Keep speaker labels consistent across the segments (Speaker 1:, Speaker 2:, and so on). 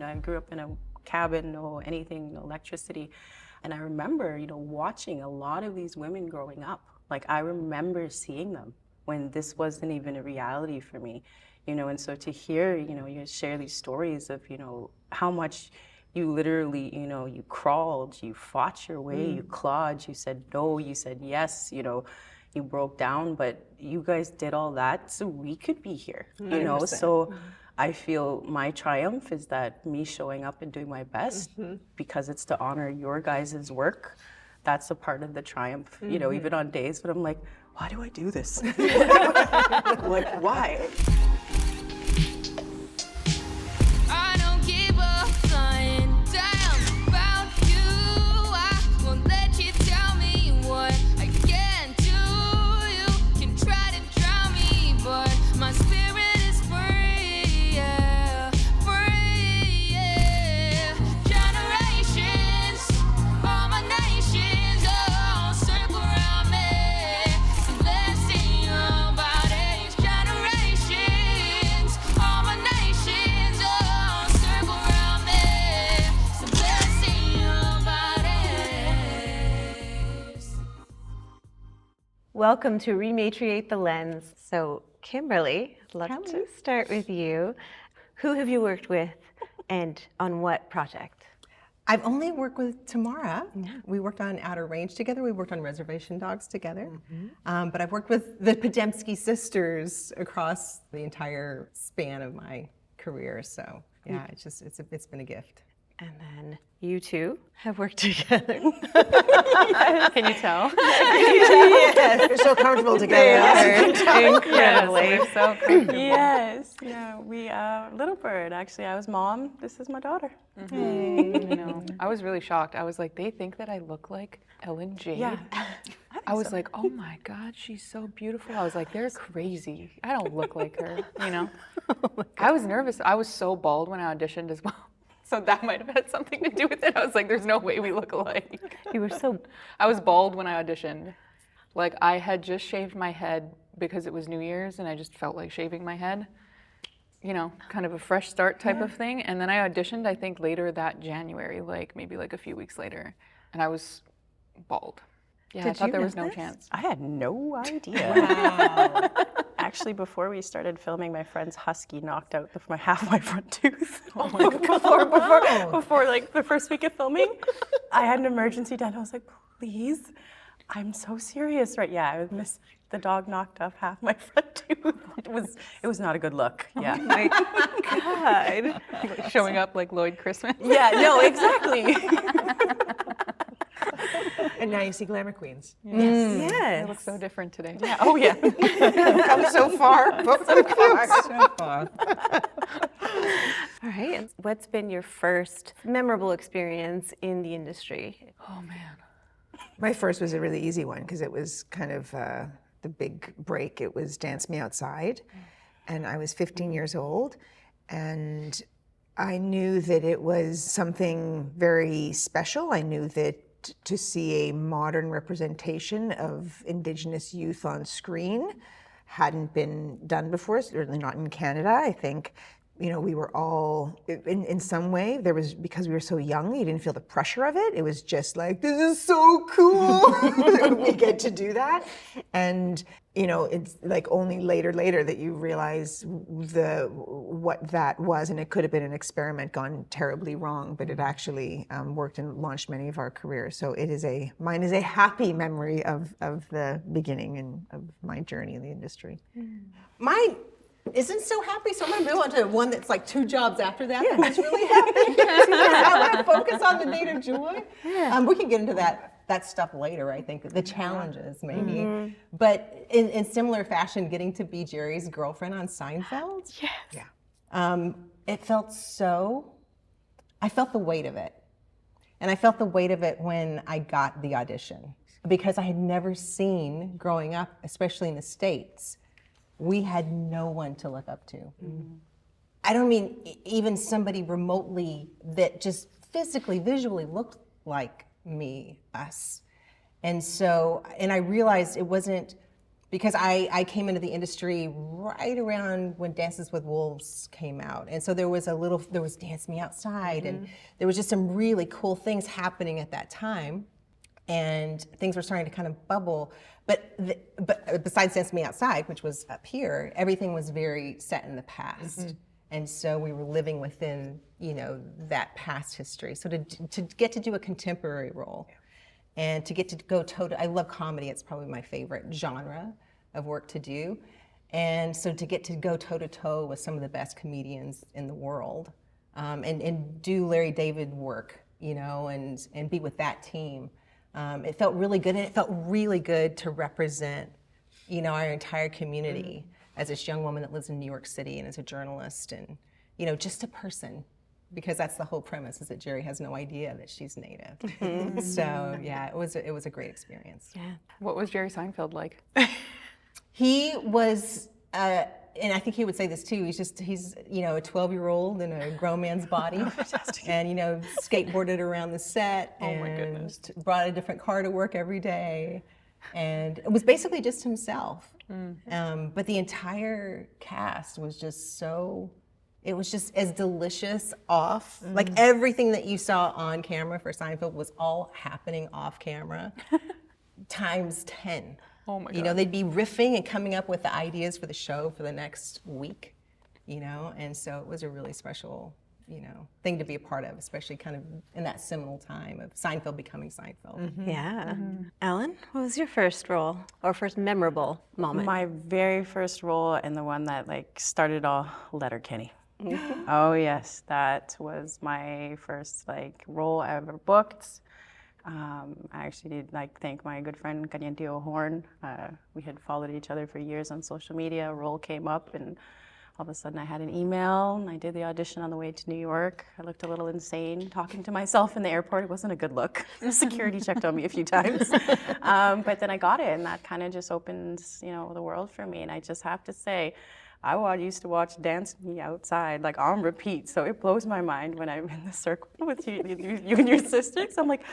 Speaker 1: I grew up in a cabin, no anything, no electricity. And I remember, watching a lot of these women growing up. Like, I remember seeing them when this wasn't even a reality for me, and so to hear, you share these stories of, how much you literally, you crawled, you fought your way, you clawed, you said no, you said yes, you broke down, but you guys did all that so we could be here,
Speaker 2: 100%.
Speaker 1: So I feel my triumph is that me showing up and doing my best because it's to honor your guys' work. That's a part of the triumph, even on days when I'm like, why do I do this? Like, why?
Speaker 3: I don't give a flying damn about you. I won't let you tell me what I can do. You can try to drown me, but my spirit is free, yeah, free, yeah. Generations, all my nations, all circle around me. So let's sing about age. Generations, all my nations, all circle around me. So let's sing about age.
Speaker 2: Welcome to ReMATRIATE the Lens. So, Kimberly, I'd love
Speaker 1: Hello.
Speaker 2: to start with you. Who have you worked with and on what project?
Speaker 4: I've only worked with Tamara. We worked on Outer Range together. We worked on Reservation Dogs together. But I've worked with the Podemski sisters across the entire span of my career. So yeah, it's been a gift.
Speaker 2: And then you two have worked together. Can you tell?
Speaker 5: Yes, we're so comfortable together.
Speaker 2: Incredibly.
Speaker 1: So yes, we Little Bird. Actually, I was mom. This is my daughter.
Speaker 6: I was really shocked. I was like, they think that I look like Ellyn Jade.
Speaker 1: Yeah,
Speaker 6: I was like, oh my God, she's so beautiful. I was like, they're crazy. I don't look like her, I was nervous. I was so bald when I auditioned as well. So that might have had something to do with it. I was like, there's no way we look alike.
Speaker 2: You were so...
Speaker 6: I was bald when I auditioned. Like, I had just shaved my head because it was New Year's and I just felt like shaving my head. Kind of a fresh start type of thing. And then I auditioned, I think, later that January, maybe a few weeks later. And I was bald. Yeah, I thought there was no chance.
Speaker 1: I had no idea. Actually, before we started filming, my friend's husky knocked out half my front tooth. Oh my God. Before the first week of filming, I had an emergency done. I was like, please, I'm so serious, right? Yeah, the dog knocked off half my front tooth. It was not a good look. Yeah.
Speaker 2: Oh my God.
Speaker 6: Showing up like Lloyd Christmas.
Speaker 1: Yeah, no, exactly.
Speaker 5: And now you see glamour queens.
Speaker 2: Yes.
Speaker 6: It looks so different today.
Speaker 1: Yeah. Oh yeah.
Speaker 5: Come so far, but so far.
Speaker 2: All right. And what's been your first memorable experience in the industry?
Speaker 6: Oh man.
Speaker 5: My first was a really easy one because it was kind of the big break. It was Dance Me Outside. And I was 15 years old. And I knew that it was something very special. I knew that to see a modern representation of Indigenous youth on screen hadn't been done before, certainly not in Canada. I think, we were all, in some way, because we were so young, you didn't feel the pressure of it. It was just like, this is so cool that we get to do that. And, it's like only later that you realize what that was, and it could have been an experiment gone terribly wrong, but it actually worked and launched many of our careers. So mine is a happy memory of the beginning and of my journey in the industry.
Speaker 4: Mine isn't so happy, so I'm going to move on to one that's like 2 jobs after that. That's really happy. I want to focus on the native joy. We can get into that stuff later, I think, the challenges maybe. But in similar fashion, getting to be Jerry's girlfriend on Seinfeld.
Speaker 2: Yes.
Speaker 4: Yeah. It felt I felt the weight of it. And I felt the weight of it when I got the audition, because I had never seen, growing up, especially in the States, we had no one to look up to. I don't mean even somebody remotely that just physically, visually looked like us. And I realized it wasn't because I came into the industry right around when Dances with Wolves came out. And so there was Dance Me Outside, and there was just some really cool things happening at that time. And things were starting to kind of bubble. But besides Dance Me Outside, which was up here, everything was very set in the past. And so we were living within, that past history. So to get to do a contemporary role, and to get to go I love comedy. It's probably my favorite genre of work to do. And so to get to go toe to toe with some of the best comedians in the world, and do Larry David work, and be with that team, it felt really good. And it felt really good to represent, our entire community as this young woman that lives in New York City and as a journalist and, just a person. Because that's the whole premise, is that Jerry has no idea that she's Native. So yeah, it was a great experience.
Speaker 2: Yeah.
Speaker 6: What was Jerry Seinfeld like?
Speaker 4: He was, and I think he would say this too. He's a 12-year-old in a grown man's body, and skateboarded around the set, and brought a different car to work every day, and it was basically just himself. But the entire cast was just so. It was just as delicious off. Like everything that you saw on camera for Seinfeld was all happening off camera times 10.
Speaker 6: Oh my God.
Speaker 4: They'd be riffing and coming up with the ideas for the show for the next week, and so it was a really special, thing to be a part of, especially kind of in that seminal time of Seinfeld becoming Seinfeld.
Speaker 2: Yeah. Ellyn, what was your first role or first memorable moment?
Speaker 1: My very first role, and the one that started all, Letterkenny. Oh yes, that was my first role I ever booked. I actually did thank my good friend Calientio Horn. We had followed each other for years on social media. A role came up, and all of a sudden I had an email, and I did the audition on the way to New York. I looked a little insane talking to myself in the airport. It wasn't a good look. Security checked on me a few times, but then I got it, and that kind of just opened the world for me. And I just have to say, I used to watch Dance Me Outside on repeat, so it blows my mind when I'm in the circle with you and your sisters. I'm like,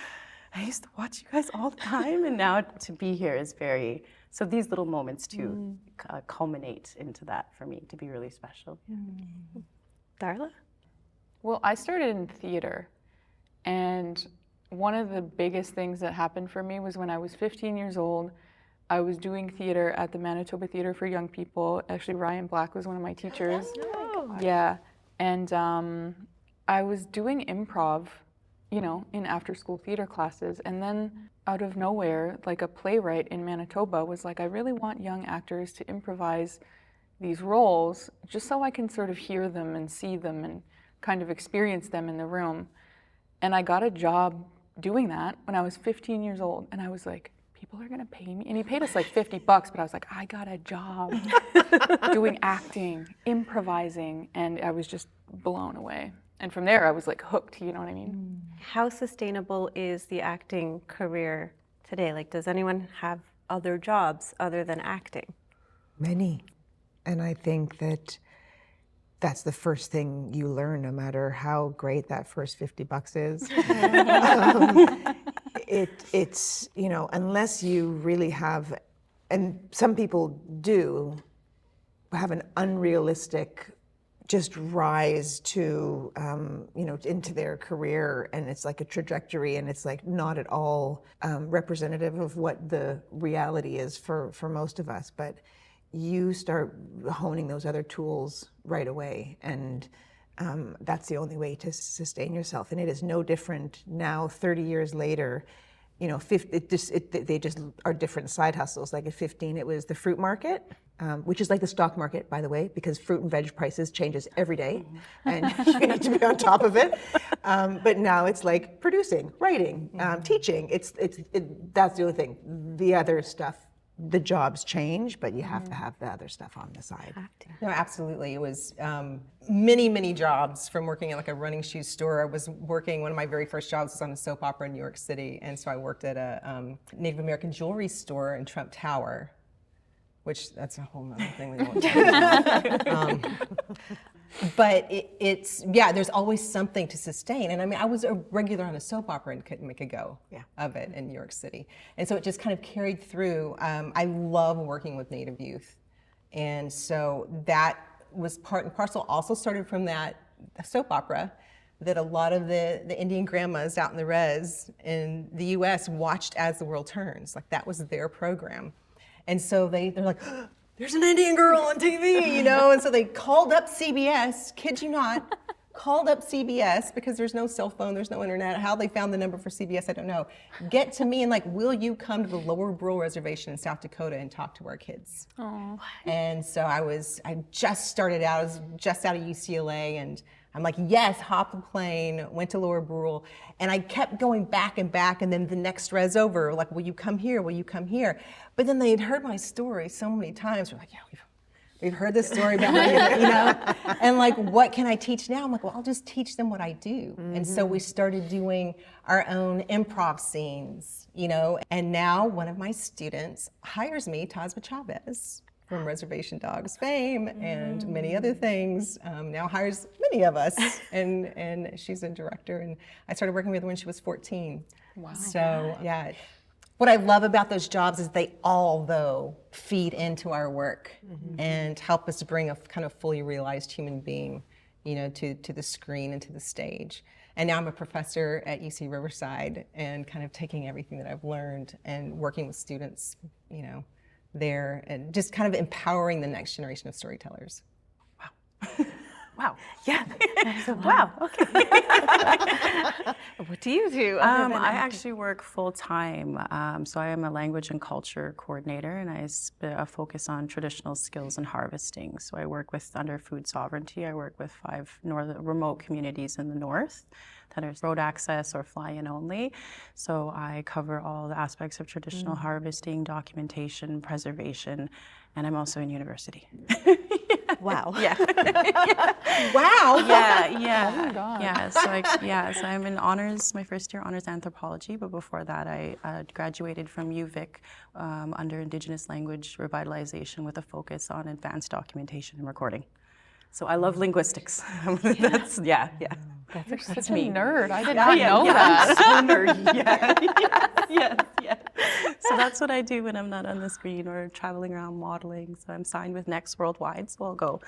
Speaker 1: I used to watch you guys all the time, and now to be here is very. So these little moments too culminate into that for me to be really special.
Speaker 2: Darla?
Speaker 6: Well, I started in theater, and one of the biggest things that happened for me was when I was 15 years old. I was doing theater at the Manitoba Theater for Young People. Actually, Ryan Black was one of my teachers.
Speaker 2: Oh.
Speaker 6: Yeah, and I was doing improv, in after-school theater classes, and then out of nowhere, a playwright in Manitoba was like, I really want young actors to improvise these roles just so I can sort of hear them and see them and kind of experience them in the room. And I got a job doing that when I was 15 years old, and I was like, people are gonna pay me? And he paid us $50, but I was like, I got a job doing acting, improvising, and I was just blown away. And from there, I was hooked, you know what I mean?
Speaker 2: How sustainable is the acting career today? Does anyone have other jobs other than acting?
Speaker 5: Many. And I think that's the first thing you learn, no matter how great that first $50 is. It's unless you really have, and some people do have an unrealistic just rise to into their career, and it's like a trajectory, and it's not at all representative of what the reality is for most of us. But you start honing those other tools right away, and that's the only way to sustain yourself. And it is no different now, 30 years later. They just are different side hustles. At 15, it was the fruit market, which is like the stock market, by the way, because fruit and veg prices changes every day, and you need to be on top of it. But now it's producing, writing, teaching. That's the only thing. The other stuff, the jobs change, but you have to have the other stuff on the side.
Speaker 4: No, absolutely. It was many, many jobs, from working at a running shoe store. I was working, one of my very first jobs was on a soap opera in New York City. And so I worked at a Native American jewelry store in Trump Tower, which that's a whole nother thing we won't talk about. but it's there's always something to sustain. And I mean, I was a regular on a soap opera and couldn't make a go of it in New York City. And so it just kind of carried through. I love working with Native youth. And so that was part and parcel, also started from that soap opera that a lot of the Indian grandmas out in the res in the US watched As the World Turns. Like that was their program. And so they're like, oh, there's an Indian girl on TV, you know? And so they called up CBS, kid you not, called up CBS because there's no cell phone, there's no internet. How they found the number for CBS, I don't know. Get to me and like, will you come to the Lower Brule Reservation in South Dakota and talk to our kids? Oh. And so I just started out, I was just out of UCLA, and I'm like, yes, hop the plane, went to Lower Brule, and I kept going back and back, and then the next res over, like, will you come here, will you come here? But then they had heard my story so many times, we're like, yeah, we've heard this story about me, you know? And like, what can I teach now? I'm like, well, I'll just teach them what I do. Mm-hmm. And so we started doing our own improv scenes, you know? And now one of my students hires me, Tazma Chavez, from Reservation Dogs fame and many other things, now hires many of us, and she's a director, and I started working with her when she was 14. Wow. So yeah, what I love about those jobs is they all, though, feed into our work and help us bring a kind of fully realized human being, you know, to the screen and to the stage. And now I'm a professor at UC Riverside and kind of taking everything that I've learned and working with students, you know, there, and just kind of empowering the next generation of storytellers.
Speaker 1: Wow. Wow.
Speaker 2: Yeah. Wow. Okay. What do you do?
Speaker 1: I actually work full time. So I am a language and culture coordinator, and I focus on traditional skills and harvesting. So I work with under food sovereignty. I work with 5 remote communities in the north that are road access or fly-in only. So I cover all the aspects of traditional harvesting, documentation, preservation, and I'm also in university.
Speaker 2: Wow.
Speaker 1: Yeah.
Speaker 4: Wow.
Speaker 1: Yeah, yeah.
Speaker 6: Oh my God.
Speaker 1: Yeah, so I'm in honors, my first year honors anthropology, but before that I graduated from UVic under Indigenous language revitalization with a focus on advanced documentation and recording. So I love linguistics. That's
Speaker 6: Such
Speaker 1: me.
Speaker 6: a nerd. I did not know that.
Speaker 1: So nerdy. Yeah. So that's what I do when I'm not on the screen or traveling around modeling. So I'm signed with Next Worldwide, so I'll go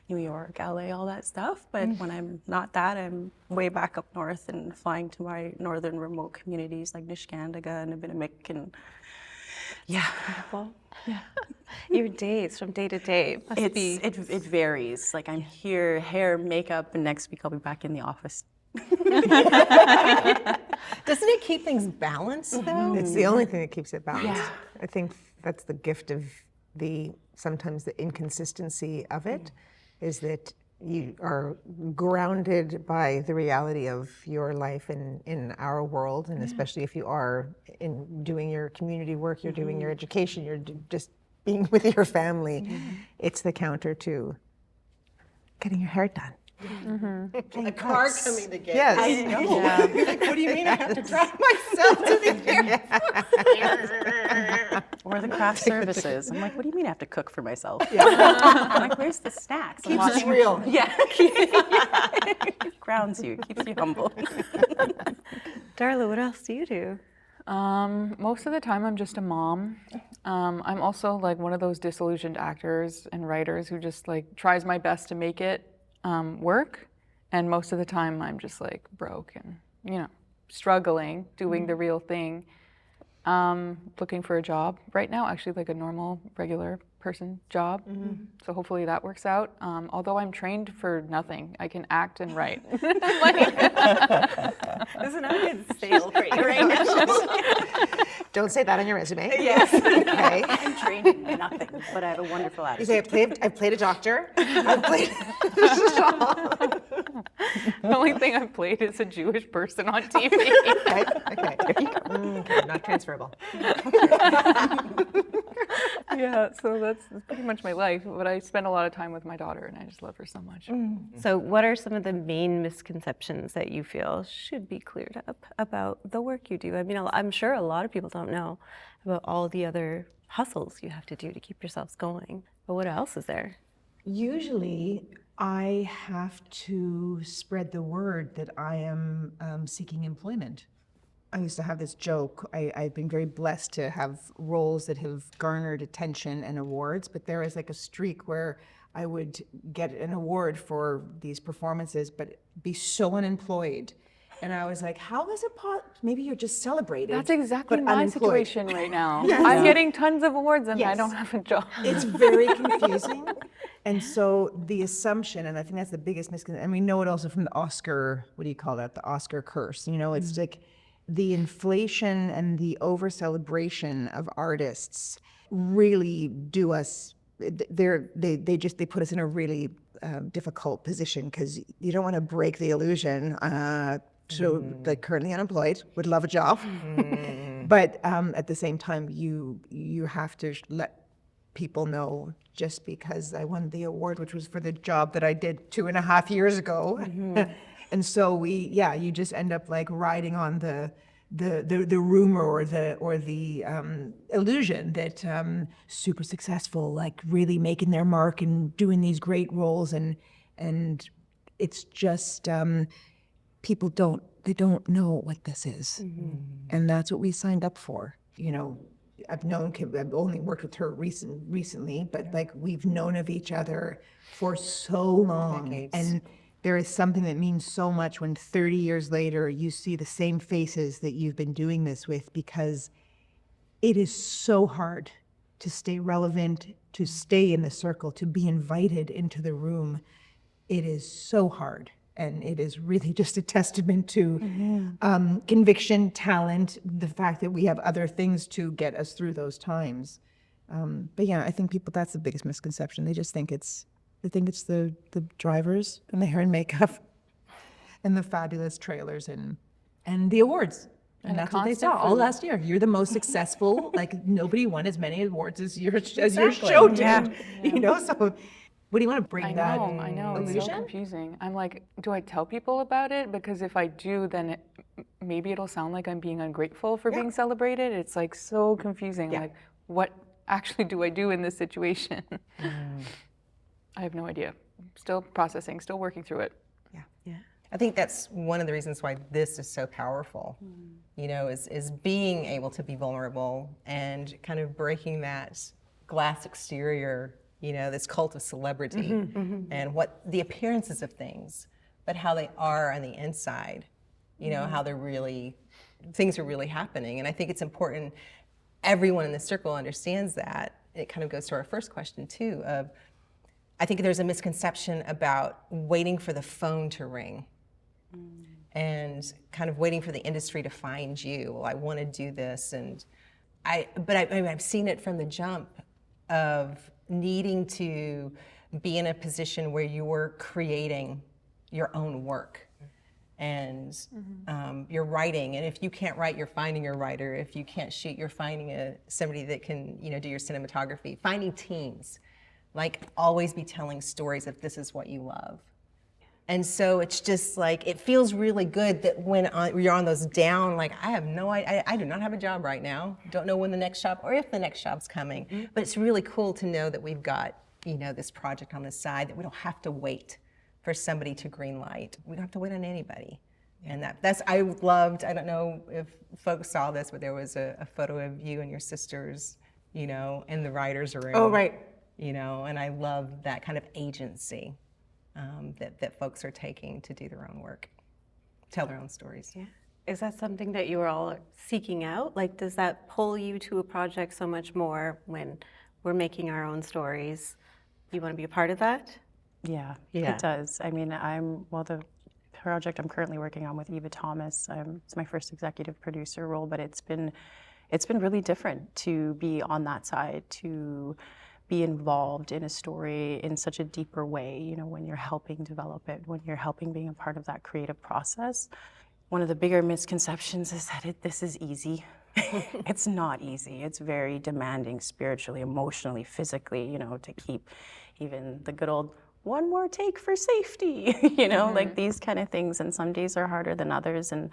Speaker 1: New York, LA, all that stuff. But when I'm not that, I'm way back up north and flying to my northern remote communities like Niskandaga and Abinamik and
Speaker 2: Beautiful. Yeah. Your days from day to day must be.
Speaker 1: It varies. Like I'm here, hair, makeup, and next week I'll be back in the office.
Speaker 4: Doesn't it keep things balanced, though?
Speaker 5: It's the only thing that keeps it balanced. I think that's the gift of sometimes the inconsistency of it, is that you are grounded by the reality of your life in our world, and especially if you are in doing your community work, you're doing your education, you're just being with your family. It's the counter to getting your hair done.
Speaker 4: A car coming to get
Speaker 5: Yes.
Speaker 4: I know. You're like, what do you mean I have to drive myself to the
Speaker 1: Or the craft services. I'm like, what do you mean I have to cook for myself? I'm like, where's the snacks? I'm
Speaker 4: Keeps it real.
Speaker 1: Yeah. Grounds you, keeps you humble.
Speaker 2: Darla, what else do you do?
Speaker 6: Most of the time I'm just a mom. I'm also like one of those disillusioned actors and writers who just like tries my best to make it work. And most of the time I'm just like broke and, you know, struggling, doing the real thing. Looking for a job right now, actually like a normal, regular person job. So hopefully that works out. Although I'm trained for nothing. I can act and write.
Speaker 2: This is not a good sale for you right now.
Speaker 5: Don't say that on your resume.
Speaker 1: Yes.
Speaker 5: Okay.
Speaker 1: I'm trained in nothing, but I have a wonderful
Speaker 5: You
Speaker 1: attitude.
Speaker 5: say, I've played a doctor. I've played
Speaker 6: The only thing I've played is a Jewish person on TV.
Speaker 5: Okay, not transferable.
Speaker 6: Yeah, so that's pretty much my life. But I spend a lot of time with my daughter, and I just love her so much.
Speaker 2: So what are some of the main misconceptions that you feel should be cleared up about the work you do? I mean, I'm sure a lot of people don't know about all the other hustles you have to do to keep yourselves going. But what else is there?
Speaker 5: Usually,
Speaker 7: I have to spread the word that I am seeking employment. I used to have this joke. I've been very blessed to have roles that have garnered attention and awards, but there is like a streak where I would get an award for these performances, but be so unemployed. And I was like, how is it maybe you're just celebrated.
Speaker 6: That's exactly
Speaker 7: but
Speaker 6: my
Speaker 7: unemployed.
Speaker 6: situation right now. I'm getting tons of awards and I
Speaker 7: Yes.
Speaker 6: don't have a job.
Speaker 7: It's very confusing. And so the assumption, and I think that's the biggest misconception, and we know it also from the Oscar, what do you call that? The Oscar curse. You know, it's like the inflation and the over celebration of artists really do us, they put us in a really difficult position, because you don't want to break the illusion. So like currently unemployed, would love a job. But at the same time, you have to let people know, just because I won the award, which was for the job that I did 2.5 years ago. And so you just end up like riding on the rumor or the illusion that super successful, like really making their mark and doing these great roles, and it's just people don't know what this is, and that's what we signed up for. You know, I've only worked with her recently, but like we've known of each other for so long.
Speaker 4: Decades.
Speaker 7: And there is something that means so much when 30 years later you see the same faces that you've been doing this with, because it is so hard to stay relevant, to stay in the circle, to be invited into the room. It is so hard. And it is really just a testament to conviction, talent, the fact that we have other things to get us through those times. But yeah, I think people, that's the biggest misconception. They just think it's the drivers and the hair and makeup and the fabulous trailers and the awards. And that's what they saw all last year. You're the most successful. Like nobody won as many awards as your show did.
Speaker 4: Yeah.
Speaker 7: You know, so what do you want to bring
Speaker 6: I
Speaker 7: that
Speaker 6: know, it's so
Speaker 7: illusion?
Speaker 6: confusing. I'm like, do I tell people about it? Because if I do, then maybe it'll sound like I'm being ungrateful for being celebrated. It's like so confusing. Like, what actually do I do in this situation? I have no idea. Still processing, still working through it.
Speaker 4: I think that's one of the reasons why this is so powerful, you know, is being able to be vulnerable and kind of breaking that glass exterior, you know, this cult of celebrity and what the appearances of things, but how they are on the inside, you know, how things are really happening. And I think it's important, everyone in the circle understands that. It kind of goes to our first question too, of I think there's a misconception about waiting for the phone to ring and kind of waiting for the industry to find you. Well, I want to do this, but I've seen it from the jump of needing to be in a position where you're creating your own work and you're writing. And if you can't write, you're finding a writer. If you can't shoot, you're finding somebody that can, you know, do your cinematography. Finding teams. Like, always be telling stories if this is what you love. And so it's just like, it feels really good that when you're on those down, like, I do not have a job right now. Don't know when the next job, or if the next job's coming. But it's really cool to know that we've got, you know, this project on the side, that we don't have to wait for somebody to green light. We don't have to wait on anybody. And I loved, I don't know if folks saw this, but there was a photo of you and your sisters, you know, in the writer's room.
Speaker 7: Oh, right.
Speaker 4: You know, and I love that kind of agency that folks are taking to do their own work, tell their own stories.
Speaker 2: Yeah. Is that something that you were all seeking out? Like, does that pull you to a project so much more when we're making our own stories? You want to be a part of that?
Speaker 1: Yeah, it does. I mean, the project I'm currently working on with Eva Thomas, it's my first executive producer role, but it's been really different to be on that side, to be involved in a story in such a deeper way, you know, when you're helping develop it, when you're helping being a part of that creative process. One of the bigger misconceptions is that this is easy. It's not easy. It's very demanding spiritually, emotionally, physically, you know, to keep even the good old one more take for safety, you know, like these kind of things. And some days are harder than others. And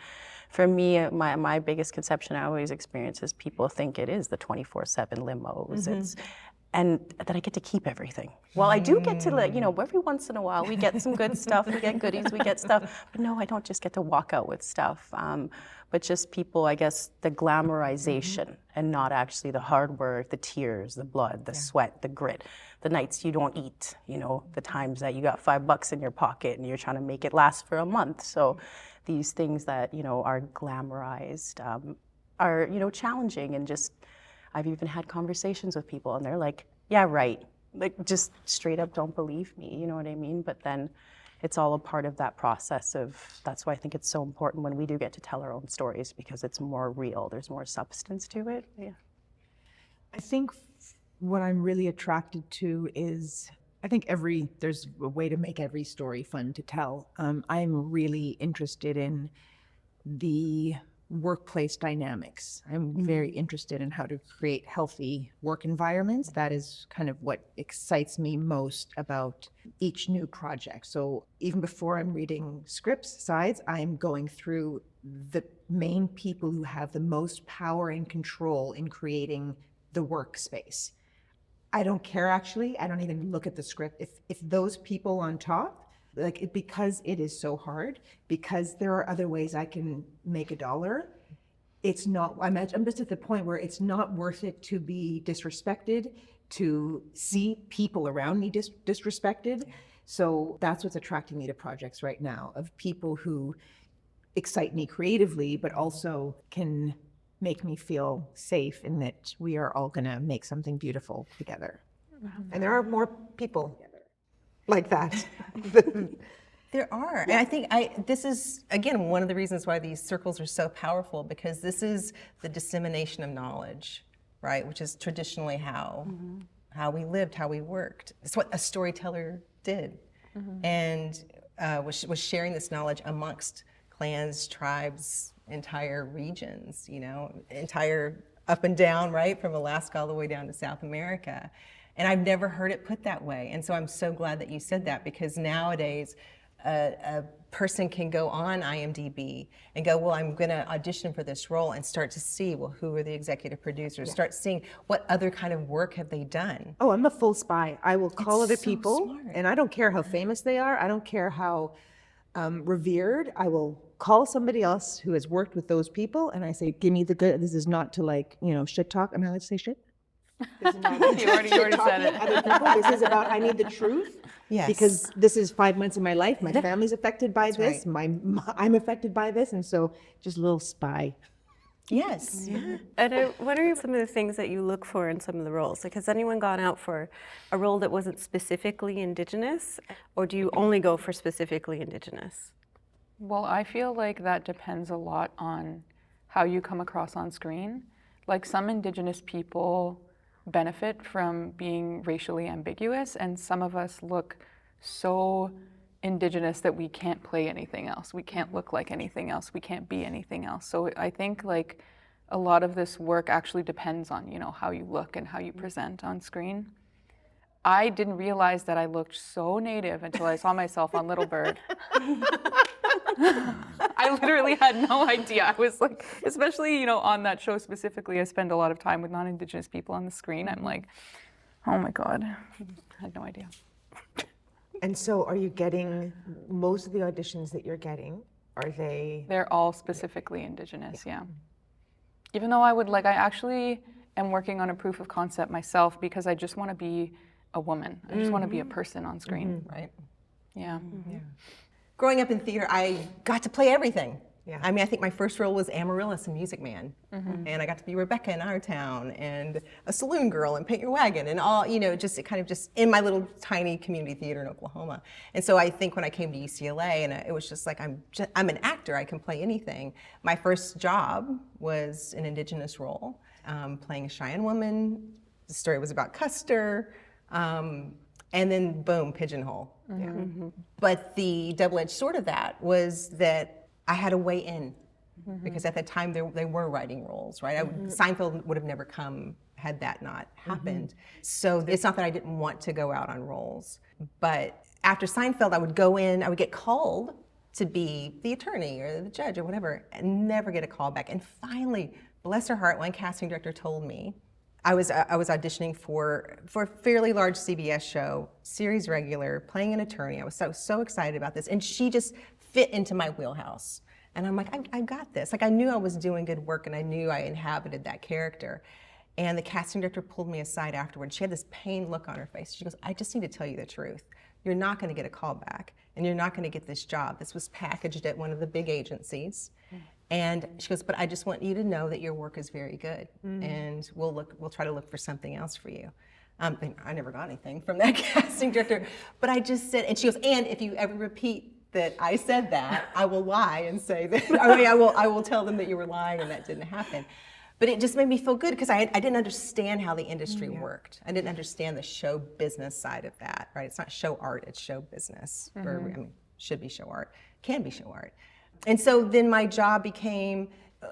Speaker 1: for me, my biggest conception I always experience is people think it is the 24/7 limos. and that I get to keep everything. Well, I do get to, like, every once in a while we get some good stuff, we get goodies, we get stuff. But no, I don't just get to walk out with stuff. But just people, I guess, the glamorization and not actually the hard work, the tears, the blood, the sweat, the grit, the nights you don't eat, the times that you got $5 in your pocket and you're trying to make it last for a month. So these things that, are glamorized are, challenging, and just, I've even had conversations with people and they're like, yeah, right. Like, just straight up don't believe me, you know what I mean? But then it's all a part of that process that's why I think it's so important when we do get to tell our own stories, because it's more real, there's more substance to it. Yeah.
Speaker 7: I think what I'm really attracted to is, I think there's a way to make every story fun to tell. I'm really interested in the workplace dynamics. I'm very interested in how to create healthy work environments. That is kind of what excites me most about each new project. So even before I'm reading scripts sides, I'm going through the main people who have the most power and control in creating the workspace. I don't care, actually. I don't even look at the script. If those people on top, because it is so hard, because there are other ways I can make $1, it's not, I'm just at the point where it's not worth it to be disrespected, to see people around me disrespected. So that's what's attracting me to projects right now, of people who excite me creatively, but also can make me feel safe in that we are all gonna make something beautiful together.
Speaker 5: And there are more people like that.
Speaker 4: There are. And I think this is, again, one of the reasons why these circles are so powerful, because this is the dissemination of knowledge, right? Which is traditionally how we lived, how we worked. It's what a storyteller did. And was sharing this knowledge amongst clans, tribes, entire regions, entire up and down, right? From Alaska all the way down to South America. And I've never heard it put that way. And so I'm so glad that you said that, because nowadays a person can go on IMDb and go, well, I'm going to audition for this role, and start to see, well, who are the executive producers? Start seeing what other kind of work have they done.
Speaker 7: Oh, I'm a full spy. I will call other
Speaker 4: so
Speaker 7: people,
Speaker 4: smart.
Speaker 7: and I don't care how famous they are. I don't care how revered. I will call somebody else who has worked with those people, and I say, give me the good. This is not to shit talk. I'm not allowed to say shit. This is not
Speaker 6: You already said it.
Speaker 7: other people. This is about, I need the truth.
Speaker 4: Yes.
Speaker 7: Because this is 5 months of my life. My family's affected by
Speaker 4: That's
Speaker 7: this. I'm affected by this. And so just a little spy.
Speaker 4: Yes. Yeah.
Speaker 2: And what are some of the things that you look for in some of the roles? Like, has anyone gone out for a role that wasn't specifically Indigenous, or do you only go for specifically Indigenous?
Speaker 6: Well, I feel like that depends a lot on how you come across on screen. Like, some Indigenous people benefit from being racially ambiguous, and some of us look so Indigenous that we can't play anything else. We can't look like anything else. We can't be anything else. So I think, like, a lot of this work actually depends on, how you look and how you present on screen. I didn't realize that I looked so Native until I saw myself on Little Bird. I literally had no idea. I was like, especially, on that show specifically, I spend a lot of time with non-Indigenous people on the screen. I'm like, oh my God, I had no idea.
Speaker 5: And so are you getting, most of the auditions that you're getting, are they?
Speaker 6: They're all specifically Indigenous, yeah. Even though I actually am working on a proof of concept myself, because I just want to be a woman. I just want to be a person on screen.
Speaker 4: Right.
Speaker 6: Yeah.
Speaker 4: Growing up in theater, I got to play everything.
Speaker 5: Yeah.
Speaker 4: I mean, I think my first role was Amaryllis in Music Man. And I got to be Rebecca in Our Town, and a saloon girl in Paint Your Wagon, and all, just in my little tiny community theater in Oklahoma. And so I think when I came to UCLA, and it was just like, I'm an actor, I can play anything. My first job was an Indigenous role, playing a Cheyenne woman. The story was about Custer. And then boom, pigeonhole. But the double-edged sword of that was that I had a way in, because at that time they were writing roles, right? Seinfeld would have never come had that not happened. So it's not that I didn't want to go out on roles, but after Seinfeld, I would go in, I would get called to be the attorney or the judge or whatever, and never get a call back. And finally, bless her heart, one casting director told me, I was auditioning for a fairly large CBS show, series regular, playing an attorney. I was so excited about this, and she just fit into my wheelhouse. And I'm like, I got this. Like, I knew I was doing good work, and I knew I inhabited that character. And the casting director pulled me aside afterwards. She had this pained look on her face. She goes, I just need to tell you the truth. You're not going to get a call back, and you're not going to get this job. This was packaged at one of the big agencies. And she goes, but I just want you to know that your work is very good, and we'll try to look for something else for you. And I never got anything from that casting director, but I just said, and she goes, and if you ever repeat that I said that, I will lie and say that, I will tell them that you were lying and that didn't happen. But it just made me feel good because I didn't understand how the industry worked. I didn't understand the show business side of that, right? It's not show art, it's show business. Or, I mean, should be show art, can be show art. And so then my job became,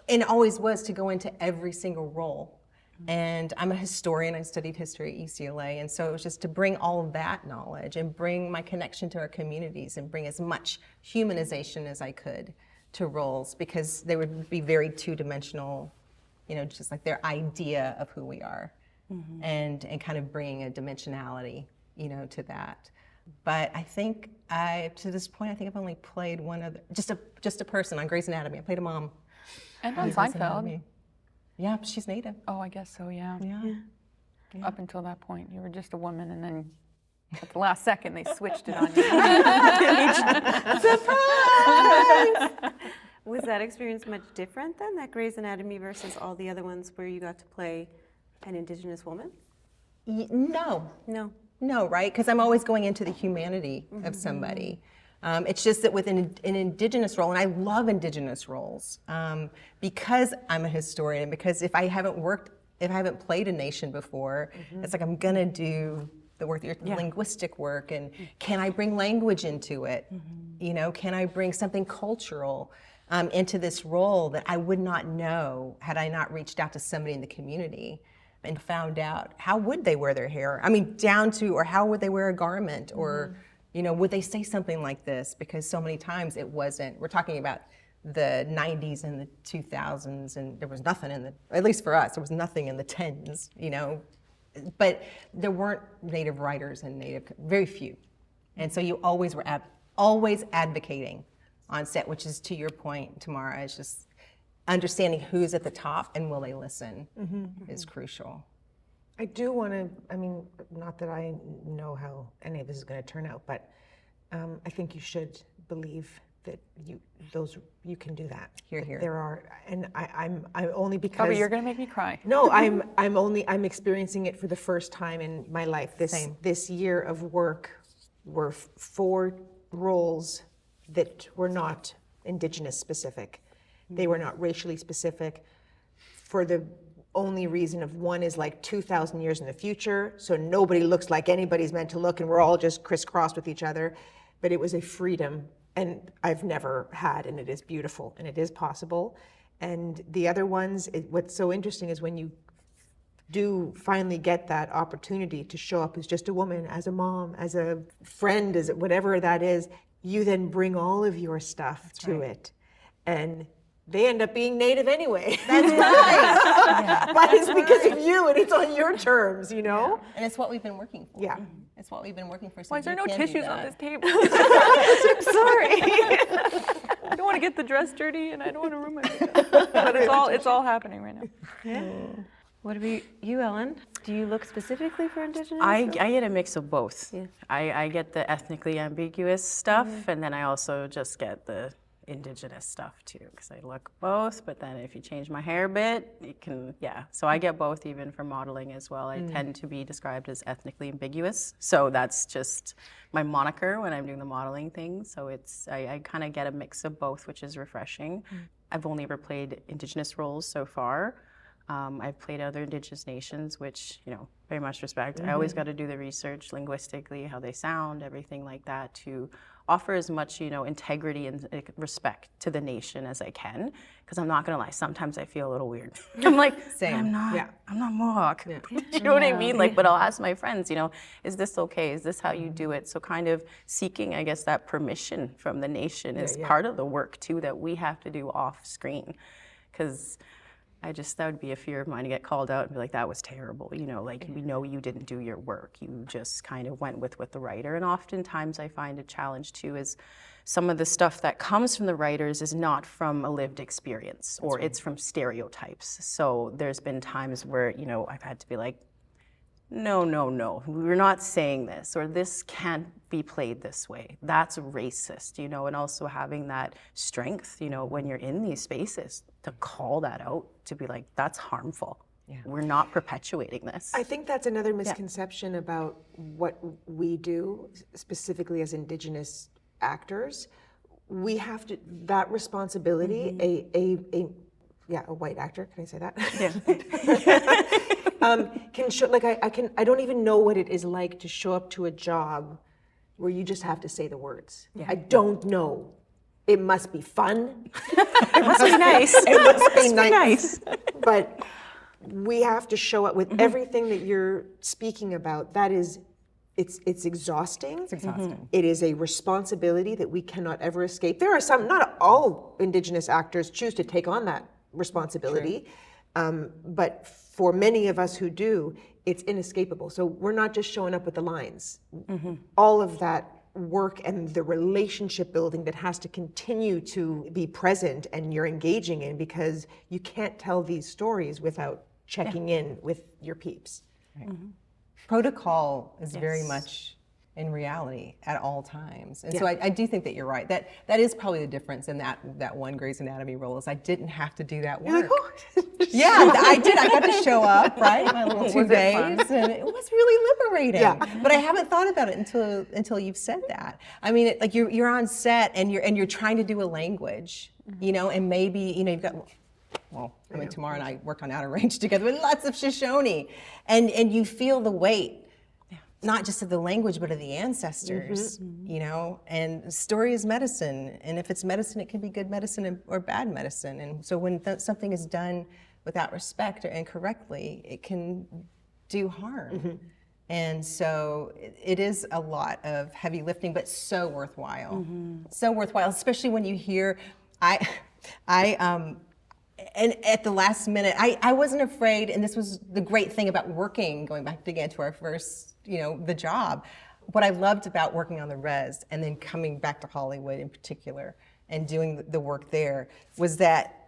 Speaker 4: and always was, to go into every single role. And I'm a historian, I studied history at UCLA, and so it was just to bring all of that knowledge and bring my connection to our communities and bring as much humanization as I could to roles, because they would be very two-dimensional, you know, just like their idea of who we are, and kind of bringing a dimensionality, you know, to that. But I think to this point, I think I've only played one other, just a person on Grey's Anatomy. I played a mom.
Speaker 6: And on Seinfeld.
Speaker 4: Yeah, she's Native.
Speaker 6: Oh, I guess so, yeah. Up until that point, you were just a woman, and then at the last second, they switched it on you.
Speaker 2: Surprise! Was that experience much different then, that Grey's Anatomy versus all the other ones where you got to play an Indigenous woman?
Speaker 4: No.
Speaker 2: No,
Speaker 4: right? Because I'm always going into the humanity of somebody. It's just that with an Indigenous role, and I love Indigenous roles, because I'm a historian, because if I haven't played a nation before, it's like I'm gonna do the work, the linguistic work, and can I bring language into it? You know, can I bring something cultural into this role that I would not know had I not reached out to somebody in the community and found out how would they wear their hair? I mean, down to, or how would they wear a garment, or you know, would they say something like this? Because so many times it wasn't. We're talking about the 90s and the 2000s, and there was nothing in the, at least for us, there was nothing in the 10s, you know. But there weren't Native writers and very few. And so you always were always advocating on set, which is, to your point, Tamara, is just understanding who's at the top and will they listen is crucial.
Speaker 5: I do want to, I mean, not that I know how any of this is going to turn out, but I think you should believe that you can do that.
Speaker 4: Here.
Speaker 5: There are, and I'm only because.
Speaker 6: Probably you're going to make me cry.
Speaker 5: No, I'm experiencing it for the first time in my life. This year of work were 4 roles that were not Indigenous specific. They were not racially specific, for the only reason of one is like 2,000 years in the future, so nobody looks like anybody's meant to look, and we're all just crisscrossed with each other. But it was a freedom, and I've never had, and it is beautiful, and it is possible. And the other ones, what's so interesting is when you do finally get that opportunity to show up as just a woman, as a mom, as a friend, as whatever that is, you then bring all of your stuff to it. And they end up being Native anyway.
Speaker 4: That's right.
Speaker 5: But it's because of you, and it's on your terms, you know?
Speaker 4: Yeah. And it's what we've been working for.
Speaker 5: Yeah.
Speaker 4: It's what we've been working for. So
Speaker 6: Why is there no
Speaker 4: can do
Speaker 6: tissues on
Speaker 4: that.
Speaker 6: this table?
Speaker 2: I'm sorry.
Speaker 6: I don't want to get the dress dirty, and I don't want to ruin my makeup. But it's all happening right now.
Speaker 2: What about you, Ellyn? Do you look specifically for Indigenous?
Speaker 1: I get a mix of both.
Speaker 2: Yeah.
Speaker 1: I get the ethnically ambiguous stuff, and then I also just get the Indigenous stuff too, because I look both, but then if you change my hair a bit, you can, so I get both, even for modeling as well. I tend to be described as ethnically ambiguous, so that's just my moniker when I'm doing the modeling thing, so it's, I kind of get a mix of both, which is refreshing. I've only ever played Indigenous roles so far. I've played other Indigenous nations, which, you know, very much respect. I always got to do the research linguistically, how they sound, everything like that, to offer as much, you know, integrity and respect to the nation as I can. Because I'm not gonna lie, sometimes I feel a little weird. I'm like, I'm not Mohawk. You know what I mean? Like, but I'll ask my friends, you know, is this okay? Is this how you do it? So kind of seeking, I guess, that permission from the nation is part of the work too that we have to do off screen. Because that would be a fear of mine to get called out and be like, that was terrible. You know, like, we know you didn't do your work. You just kind of went with the writer. And oftentimes I find a challenge too is some of the stuff that comes from the writers is not from a lived experience, or it's from stereotypes. So there's been times where, you know, I've had to be like, no, we're not saying this, or this can't be played this way. That's racist, you know, and also having that strength, you know, when you're in these spaces to call that out, to be like, that's harmful. We're not perpetuating this.
Speaker 5: I think that's another misconception about what we do, specifically as Indigenous actors. We have to, that responsibility, a white actor, can I say that? Can show, like, I don't even know what it is like to show up to a job where you just have to say the words. I don't know. It must be fun.
Speaker 1: It must be nice.
Speaker 5: It must be nice. But we have to show up with everything that you're speaking about. That is, it's exhausting. It's exhausting. It is a responsibility that we cannot ever escape. There are some, not all Indigenous actors choose to take on that responsibility. But for many of us who do, it's inescapable. So we're not just showing up with the lines. All of that work and the relationship building that has to continue to be present and you're engaging in, because you can't tell these stories without checking in with your peeps.
Speaker 4: Protocol is very much in reality at all times. And so I do think that you're right. That is probably the difference in that one Grey's Anatomy role, is I didn't have to do that work. Yeah, I did. I got to show up, right? My little 2 days, and it was really liberating. But I haven't thought about it until you've said that. I mean, like you're on set and you're trying to do a language, you know, and maybe, you know, you've got, well, I mean, Tamara and I worked on Outer Range together with lots of Shoshone, and you feel the weight, not just of the language, but of the ancestors, you know, and story is medicine. And if it's medicine, it can be good medicine or bad medicine. And so when something is done without respect or incorrectly, it can do harm. And so it is a lot of heavy lifting, but so worthwhile. So worthwhile, especially when you hear, and at the last minute, I wasn't afraid, and this was the great thing about working, going back again to our first, you know, the job. What I loved about working on the res and then coming back to Hollywood in particular and doing the work there was that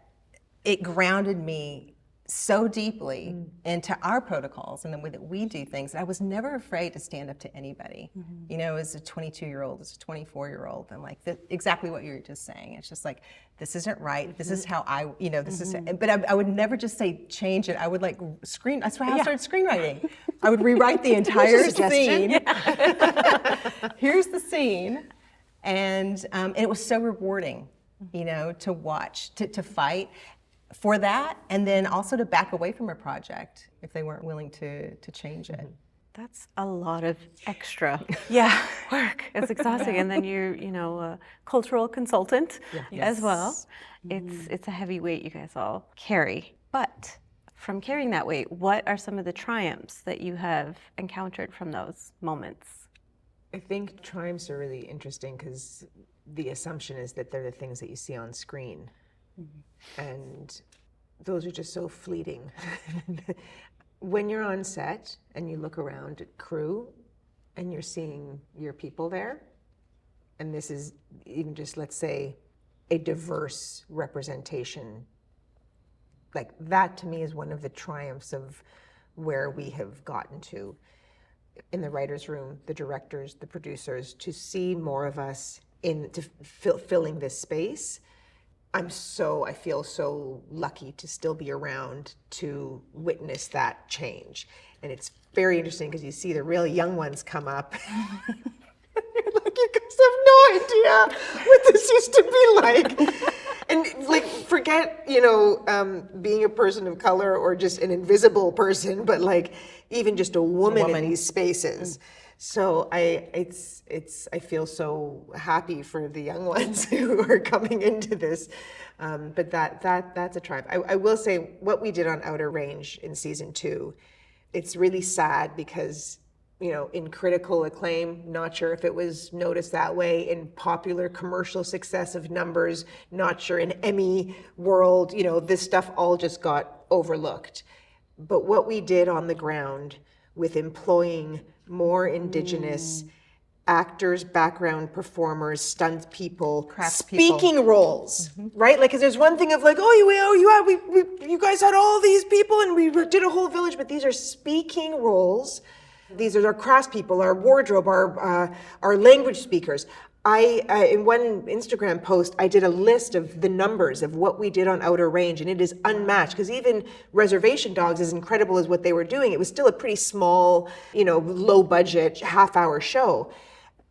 Speaker 4: it grounded me so deeply into our protocols and the way that we do things. And I was never afraid to stand up to anybody. You know, as a 22-year-old, as a 24-year-old, I'm like, exactly what you were just saying. It's just like, this isn't right. This is how I, you know, this is, but I would never just say, change it. I would like screen, that's why I started screenwriting. I would rewrite the entire scene. Here's the scene. And it was so rewarding, you know, to watch, to fight for that, and then also to back away from a project if they weren't willing to change it.
Speaker 2: That's a lot of extra work. It's exhausting. And then you're, you know, a cultural consultant as well. It's a heavy weight you guys all carry. But from carrying that weight, what are some of the triumphs that you have encountered from those moments?
Speaker 5: I think triumphs are really interesting because the assumption is that they're the things that you see on screen. And those are just so fleeting. When you're on set and you look around at crew and you're seeing your people there, and this is even just, let's say, a diverse representation, like that to me is one of the triumphs of where we have gotten to in the writer's room, the directors, the producers, to see more of us filling this space. I feel so lucky to still be around to witness that change. And it's very interesting because you see the really young ones come up. And you're like, you guys have no idea what this used to be like. And like, forget, you know, being a person of color or just an invisible person, but like even just a woman in these spaces. So I feel so happy for the young ones who are coming into this, but that's a triumph. I will say what we did on Outer Range in season 2, it's really sad because, you know, in critical acclaim, not sure if it was noticed that way, in popular commercial success of numbers, not sure, in Emmy world, you know, this stuff all just got overlooked. But what we did on the ground with employing more Indigenous actors, background performers, stunt people, speaking roles, right? Like, 'cause there's one thing of like, you guys had all these people and we did a whole village, but these are speaking roles. These are our craftspeople, our wardrobe, our language speakers. In one Instagram post, I did a list of the numbers of what we did on Outer Range, and it is unmatched, because even Reservation Dogs, as incredible as what they were doing, it was still a pretty small, low budget, half-hour show.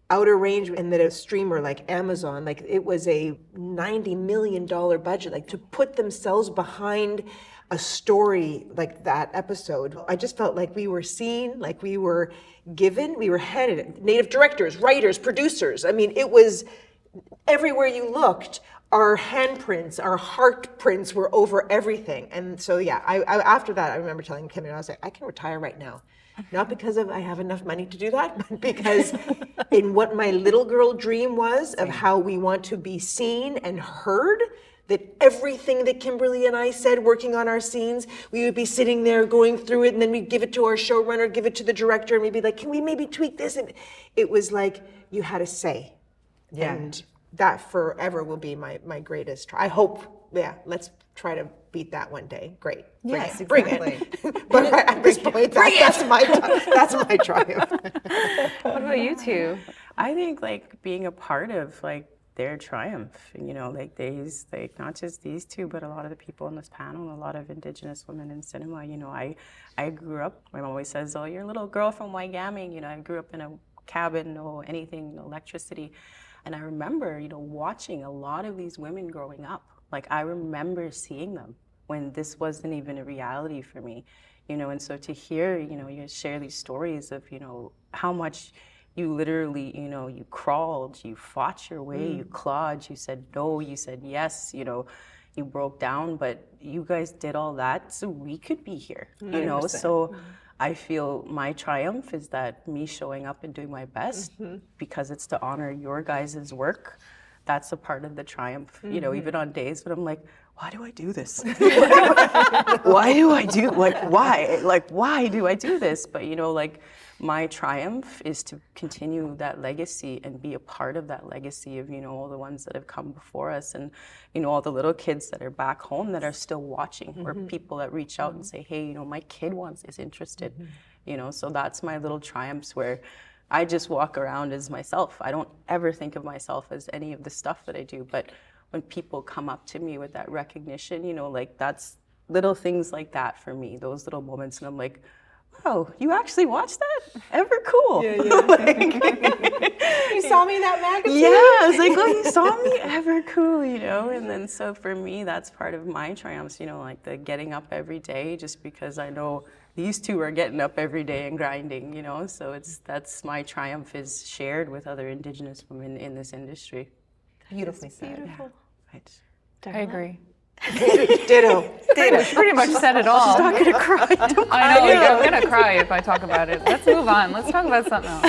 Speaker 5: Outer Range, and that a streamer like Amazon, like it was a $90 million budget, like to put themselves behind a story like that episode. I just felt like we were seen, like we were given, we were handed it. Native directors, writers, producers. I mean, it was everywhere you looked. Our handprints, our heart prints were over everything. And so, yeah, I after that, I remember telling Kimberly, I was like, I can retire right now. Not because I have enough money to do that, but because in what my little girl dream was of how we want to be seen and heard, that everything that Kimberly and I said working on our scenes, we would be sitting there going through it, and then we'd give it to our showrunner, give it to the director, and we'd be like, can we maybe tweak this? And it was like you had a say. Yeah. And that forever will be my greatest try. I hope, let's try to beat that one day. Great.
Speaker 4: Yes,
Speaker 5: Bring it. But at this point, that's my triumph.
Speaker 2: What about you two?
Speaker 1: I think like being a part of like their triumph, like not just these two, but a lot of the people on this panel, a lot of Indigenous women in cinema. I grew up, my mom always says, oh, you're a little girl from Waigaming. I grew up in a cabin, no anything, no electricity. And I remember, watching a lot of these women growing up. Like, I remember seeing them when this wasn't even a reality for me, and so to hear, you share these stories of, how much you literally, you crawled, you fought your way, you clawed, you said no, you said yes, you broke down, but you guys did all that so we could be here, 100%. So I feel my triumph is that me showing up and doing my best because it's to honor your guys' work. That's a part of the triumph, even on days when I'm like, why do I do this? Why do I do, why do I do this? But, my triumph is to continue that legacy and be a part of that legacy of, all the ones that have come before us and, all the little kids that are back home that are still watching or people that reach out and say, hey, my kid is interested, so that's my little triumphs where I just walk around as myself. I don't ever think of myself as any of the stuff that I do, but when people come up to me with that recognition, that's little things like that for me, those little moments, and I'm like, oh, you actually watched that? Ever cool. Yeah.
Speaker 4: You saw me in that magazine?
Speaker 1: Yeah, I was like, oh, you saw me? Ever cool, And then so for me, that's part of my triumphs, like the getting up every day, just because I know these two are getting up every day and grinding, So that's my triumph is shared with other Indigenous women in this industry.
Speaker 4: Beautifully said.
Speaker 2: Beautiful.
Speaker 1: Yeah. Right.
Speaker 6: I agree.
Speaker 5: Ditto.
Speaker 6: Pretty much said it all.
Speaker 1: She's not gonna cry.
Speaker 6: I know, I'm gonna cry if I talk about it. Let's move on. Let's talk about something else.